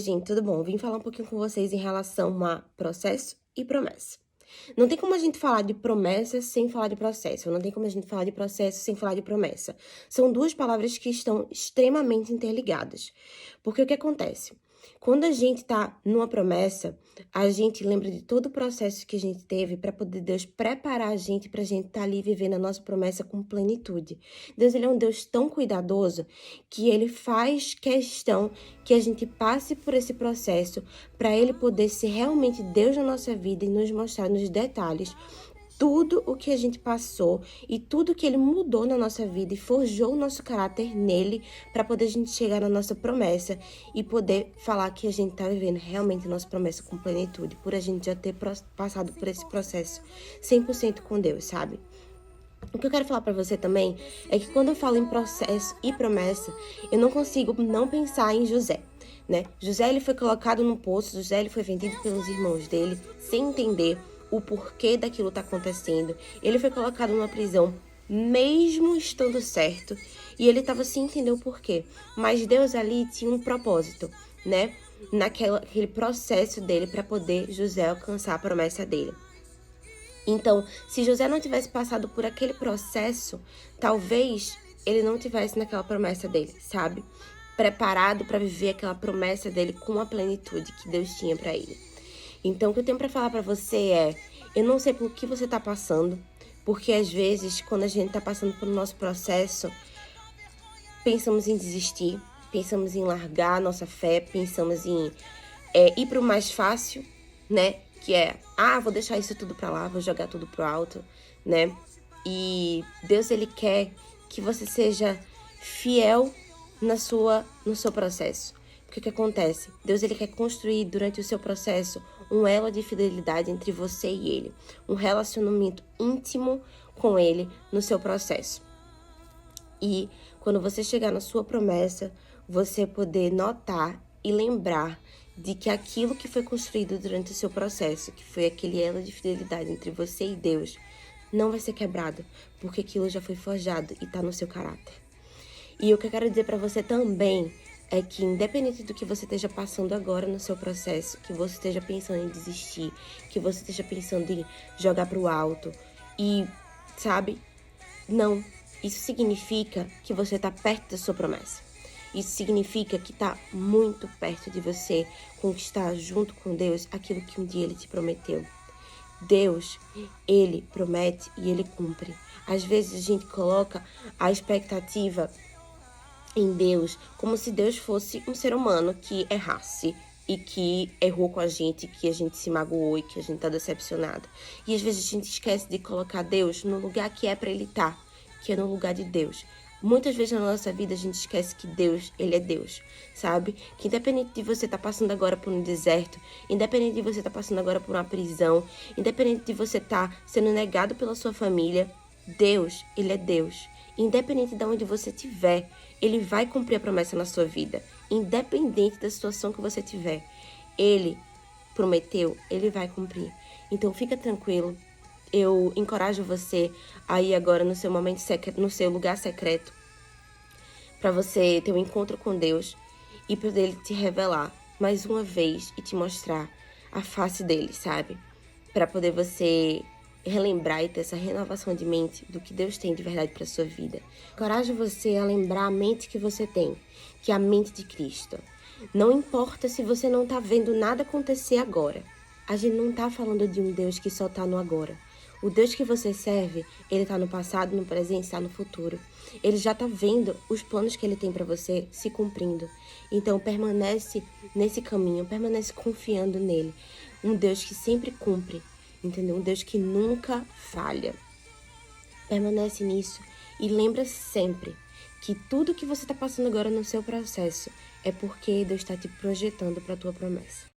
Gente, tudo bom? Vim falar um pouquinho com vocês em relação a processo e promessa. Não tem como a gente falar de promessa sem falar de processo. Não tem como a gente falar de processo sem falar de promessa. São duas palavras que estão extremamente interligadas. Porque o que acontece? Quando a gente tá numa promessa, a gente lembra de todo o processo que a gente teve para poder Deus preparar a gente pra gente estar ali vivendo a nossa promessa com plenitude. Deus, ele é um Deus tão cuidadoso que ele faz questão que a gente passe por esse processo para ele poder ser realmente Deus na nossa vida e nos mostrar nos detalhes tudo o que a gente passou e tudo que ele mudou na nossa vida e forjou o nosso caráter nele para poder a gente chegar na nossa promessa e poder falar que a gente tá vivendo realmente a nossa promessa com plenitude, por a gente já ter passado por esse processo 100% com Deus, sabe? O que eu quero falar pra você também é que quando eu falo em processo e promessa, eu não consigo não pensar em José, né? José, ele foi colocado num poço, José, ele foi vendido pelos irmãos dele, sem entender o porquê daquilo tá acontecendo. Ele foi colocado numa prisão, mesmo estando certo, e ele tava sem entender o porquê. Mas Deus ali tinha um propósito, né? Naquele processo dele para poder José alcançar a promessa dele. Então, se José não tivesse passado por aquele processo, talvez ele não tivesse naquela promessa dele, sabe? Preparado para viver aquela promessa dele com a plenitude que Deus tinha para ele. Então, o que eu tenho para falar para você é, eu não sei por que você tá passando, porque às vezes, quando a gente tá passando pelo nosso processo, pensamos em desistir, pensamos em largar a nossa fé, pensamos em ir pro mais fácil, né? Que é, vou deixar isso tudo pra lá, vou jogar tudo pro alto, né? E Deus, ele quer que você seja fiel no seu processo. Porque o que acontece? Deus, ele quer construir durante o seu processo um elo de fidelidade entre você e ele. Um relacionamento íntimo com ele no seu processo. E quando você chegar na sua promessa, você poder notar e lembrar de que aquilo que foi construído durante o seu processo, que foi aquele elo de fidelidade entre você e Deus, não vai ser quebrado, porque aquilo já foi forjado e tá no seu caráter. E o que eu quero dizer para você também é que, independente do que você esteja passando agora no seu processo, que você esteja pensando em desistir, que você esteja pensando em jogar pro alto e, sabe, não. Isso significa que você tá perto da sua promessa. Isso significa que tá muito perto de você conquistar junto com Deus aquilo que um dia ele te prometeu. Deus, ele promete e ele cumpre. Às vezes a gente coloca a expectativa em Deus como se Deus fosse um ser humano que errasse e que errou com a gente, que a gente se magoou e que a gente tá decepcionado. E às vezes a gente esquece de colocar Deus no lugar que é para ele estar, que é no lugar de Deus. Muitas vezes na nossa vida a gente esquece que Deus, ele é Deus, sabe? Que independente de você estar passando agora por um deserto, independente de você estar passando agora por uma prisão, independente de você estar sendo negado pela sua família, Deus, ele é Deus. Independente de onde você estiver, ele vai cumprir a promessa na sua vida. Independente da situação que você tiver, ele prometeu, ele vai cumprir. Então fica tranquilo. Eu encorajo você a ir agora no seu momento secreto, no seu lugar secreto, para você ter um encontro com Deus e poder ele te revelar mais uma vez e te mostrar a face dele, sabe? Para poder você relembrar e ter essa renovação de mente do que Deus tem de verdade para sua vida. Encorajo você a lembrar a mente que você tem, que é a mente de Cristo. Não importa se você não tá vendo nada acontecer agora. A gente não tá falando de um Deus que só tá no agora. O Deus que você serve, ele tá no passado, no presente, está no futuro. Ele já tá vendo os planos que ele tem para você se cumprindo. Então permanece nesse caminho, permanece confiando nele. Um Deus que sempre cumpre, entendeu? Um Deus que nunca falha. Permanece nisso e lembra sempre que tudo que você tá passando agora no seu processo é porque Deus está te projetando para a tua promessa.